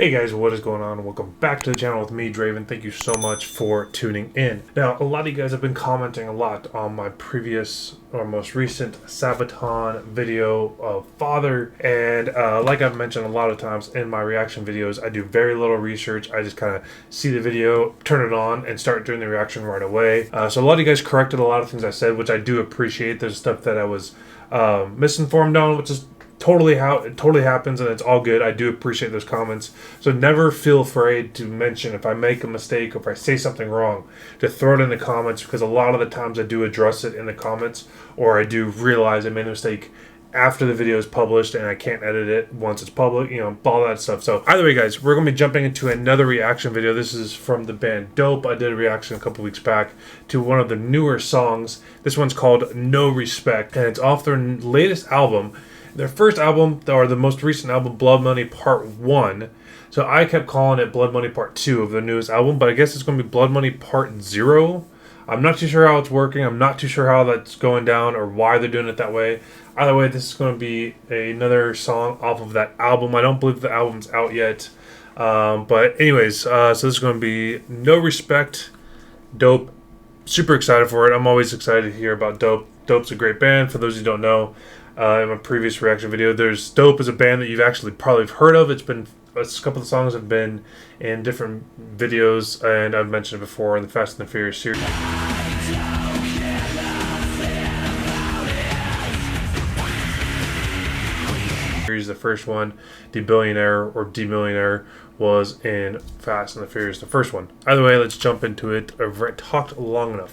Hey guys, what is going on? Welcome back to the channel with me, Draven. Thank you so much for tuning in. Now, a lot of you guys have been commenting a lot on my previous or most recent Sabaton video of Father, and like I've mentioned a lot of times in my reaction videos, I do very little research. I just kind of see the video, turn it on, and start doing the reaction right away. So a lot of you guys corrected a lot of things I said, which I do appreciate. There's stuff that I was misinformed on, which is totally how it totally happens, and it's all good. I do appreciate those comments, so never feel afraid to mention if I make a mistake or if I say something wrong, to throw it in the comments, because a lot of the times I do address it in the comments, or I do realize I made a mistake after the video is published and I can't edit it once it's public, you know, all that stuff. So either way, guys, we're gonna be jumping into another reaction video. This is from the band Dope. I did a reaction a couple weeks back to one of the newer songs. This one's called No Respect, and it's off their latest album. Their first album, or the most recent album, Blood Money Part 1. So I kept calling it Blood Money Part 2 of their newest album, but I guess it's going to be Blood Money Part 0. I'm not too sure how it's working. I'm not too sure how that's going down or why they're doing it that way. Either way, this is going to be another song off of that album. I don't believe the album's out yet. But anyways, so this is going to be No Respect, Dope. Super excited for it. I'm always excited to hear about Dope. Dope's a great band, for those who don't know. In my previous reaction video, there's Dope is a band that you've actually probably heard of. A couple of songs have been in different videos, and I've mentioned it before in the Fast and the Furious series. The first one, The Billionaire or Demillionaire, was in Fast and the Furious, the first one. Either way, let's jump into it. I've talked long enough.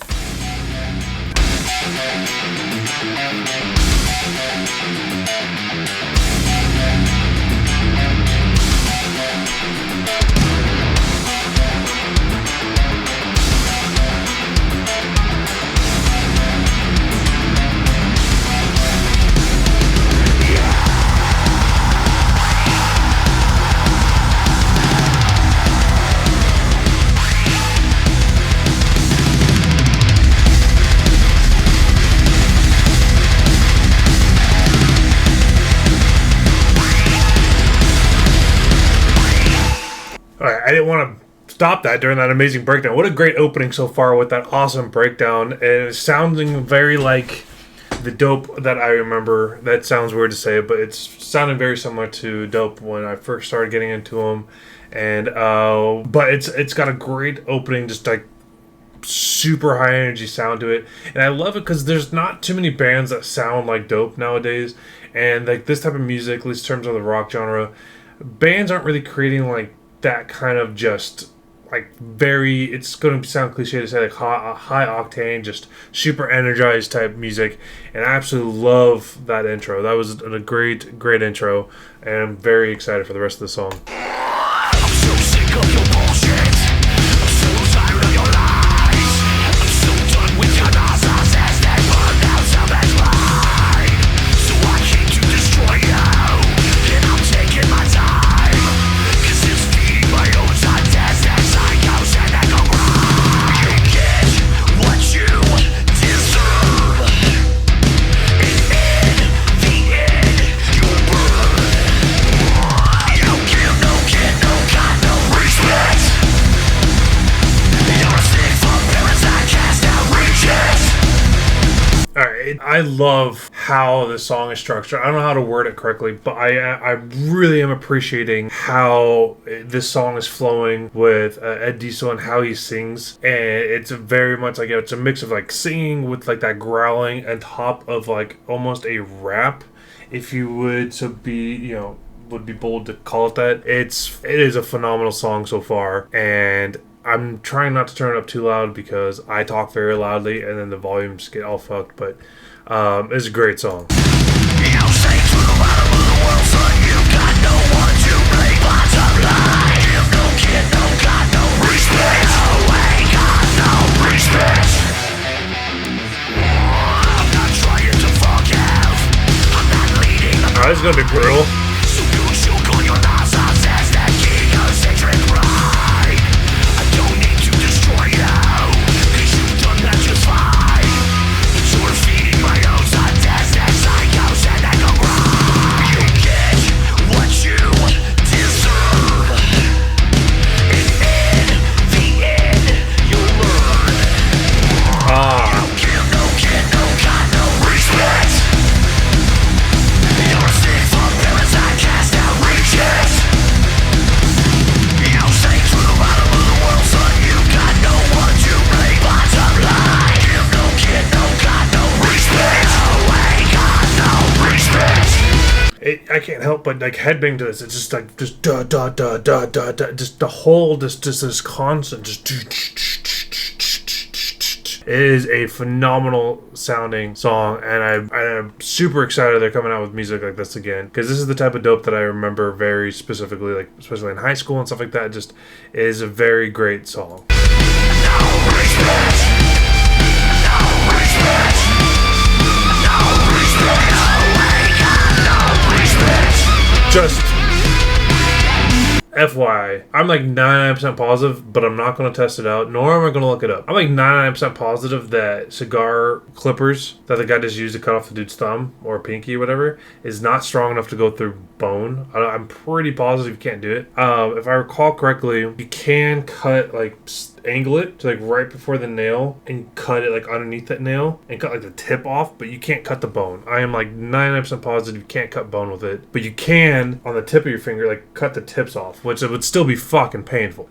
I didn't want to stop that during that amazing breakdown. What a great opening so far with that awesome breakdown. And it's sounding very like the Dope that I remember. That sounds weird to say, but it's sounding very similar to Dope when I first started getting into them. And but it's got a great opening, just like super high energy sound to it. And I love it because there's not too many bands that sound like Dope nowadays. And like this type of music, at least in terms of the rock genre, bands aren't really creating like that kind of just like very, it's going to sound cliche to say like high octane, just super energized type music. And I absolutely love that intro. That was a great intro, and I'm very excited for the rest of the song. I'm so sick of your bullshit. I'm so tired of your lies. I'm so done with your nonsense that burned out somebody's life. So I came to destroy you, and I'm taking my time, 'cause it's feeding my own son test and psychos and I go right. You get what you deserve, and in the end you'll burn. You give no kid, no God, no respect. You're a sick fuck, parents that cast out reaches. Alright, I love how the song is structured. I don't know how to word it correctly, but I really am appreciating how this song is flowing with Ed Diesel and how he sings. And it's very much like, it's a mix of like singing with like that growling on top of like almost a rap, if you would, to be, you know, would be bold to call it that. It is a phenomenal song so far, and I'm trying not to turn it up too loud because I talk very loudly and then the volumes get all fucked, but it's a great song. You say to the bottom of the world, son, you've got no one to blame. Bottom line, give no kid, no God, no respect. No way, God, no respect. I'm not trying to forgive. I'm not leading the Alright, this is gonna be brutal. so you shook on your nonsense that egocentric pride. I don't need to destroy you, 'cause you've done that just fine. You're feeding my own son test and psychos and I go right. You get what you deserve. can't help but like headbang to this. It's just like just da da da da da da, just the whole just this constant just. It is a phenomenal sounding song, and I'm super excited they're coming out with music like this again, because this is the type of dope that I remember very specifically, like especially in high school and stuff like that. It just is a very great song. Just FYI, I'm like 99% positive, but I'm not going to test it out, nor am I going to look it up. I'm like 99% positive that cigar clippers that the guy just used to cut off the dude's thumb or pinky or whatever is not strong enough to go through bone. I'm pretty positive you can't do it. If I recall correctly, you can cut, like, angle it to like right before the nail and cut it like underneath that nail and cut like the tip off, but you can't cut the bone. I am like 99% positive you can't cut bone with it, but you can on the tip of your finger like cut the tips off, which it would still be fucking painful.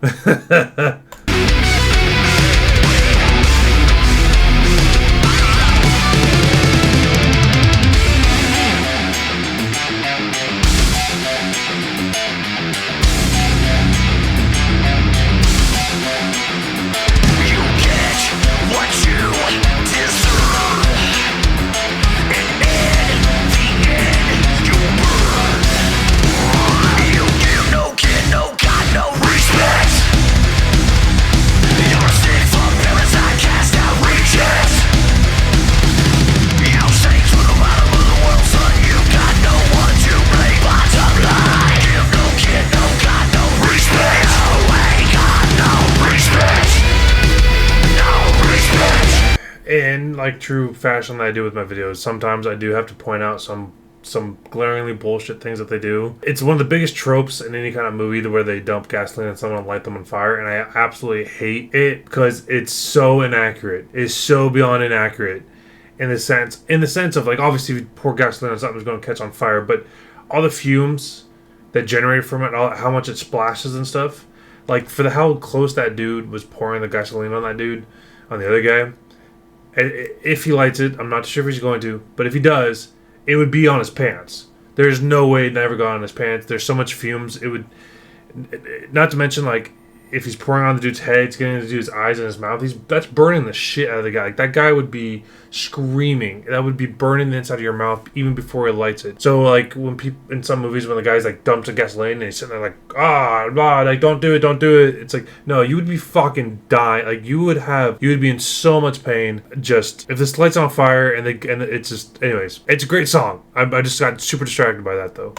In like true fashion that I do with my videos, sometimes I do have to point out some glaringly bullshit things that they do. It's one of the biggest tropes in any kind of movie where they dump gasoline on someone and light them on fire, and I absolutely hate it because it's so inaccurate. It's so beyond inaccurate in the sense of like, obviously if you pour gasoline on something, it's going to catch on fire, but all the fumes that generate from it, how much it splashes and stuff, like for how close that dude was pouring the gasoline on that dude, on the other guy. If he lights it, I'm not sure if he's going to, but if he does, it would be on his pants. There's no way it never got on his pants. There's so much fumes. It would, not to mention like if he's pouring on the dude's head, it's getting into the dude's eyes and his mouth. That's burning the shit out of the guy. Like that guy would be screaming. That would be burning the inside of your mouth even before he lights it. So like when people in some movies when the guy's like dumps a gasoline and he's sitting there like like don't do it. It's like no, you would be fucking dying. Like you would be in so much pain. Just if this light's on fire and it's just anyways. It's a great song. I just got super distracted by that though.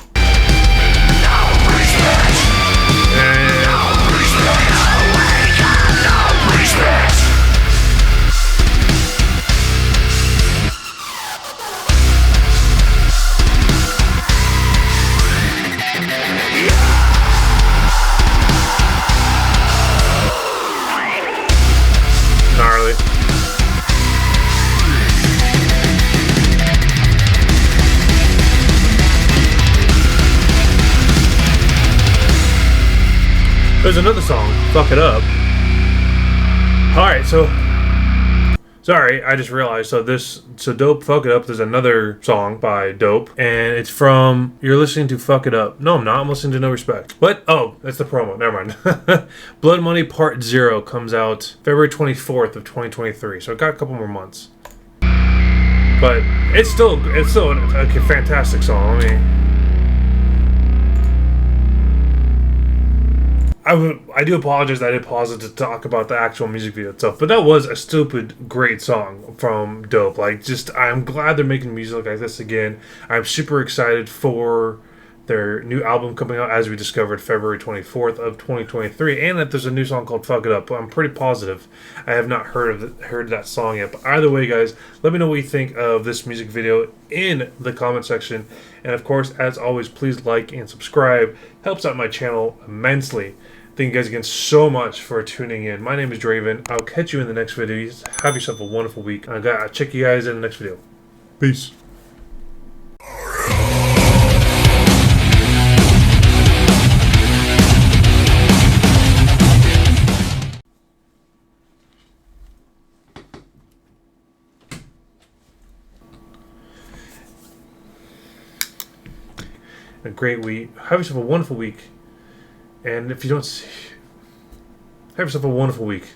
Gnarly. There's another song, Fuck It Up. Alright, so sorry, I just realized. So Dope, Fuck It Up, there's another song by Dope, and it's from, you're listening to Fuck It Up. No, I'm not. I'm listening to No Respect. What? Oh, that's the promo. Never mind. Blood Money Part 0 comes out February 24th of 2023, so it got a couple more months. But it's still a fantastic song. I mean, I do apologize that I did pause it to talk about the actual music video itself, but that was a stupid great song from Dope. Like, just I'm glad they're making music like this again. I'm super excited for their new album coming out, as we discovered, February 24th of 2023, and that there's a new song called Fuck It Up. I'm pretty positive. I have not heard that song yet, but either way, guys, let me know what you think of this music video in the comment section, and of course, as always, please like and subscribe. Helps out my channel immensely. Thank you guys again so much for tuning in. My name is Draven. I'll catch you in the next video. Have yourself a wonderful week. I'll check you guys in the next video. Peace. a great week. Have yourself a wonderful week. And if you don't see, have yourself a wonderful week.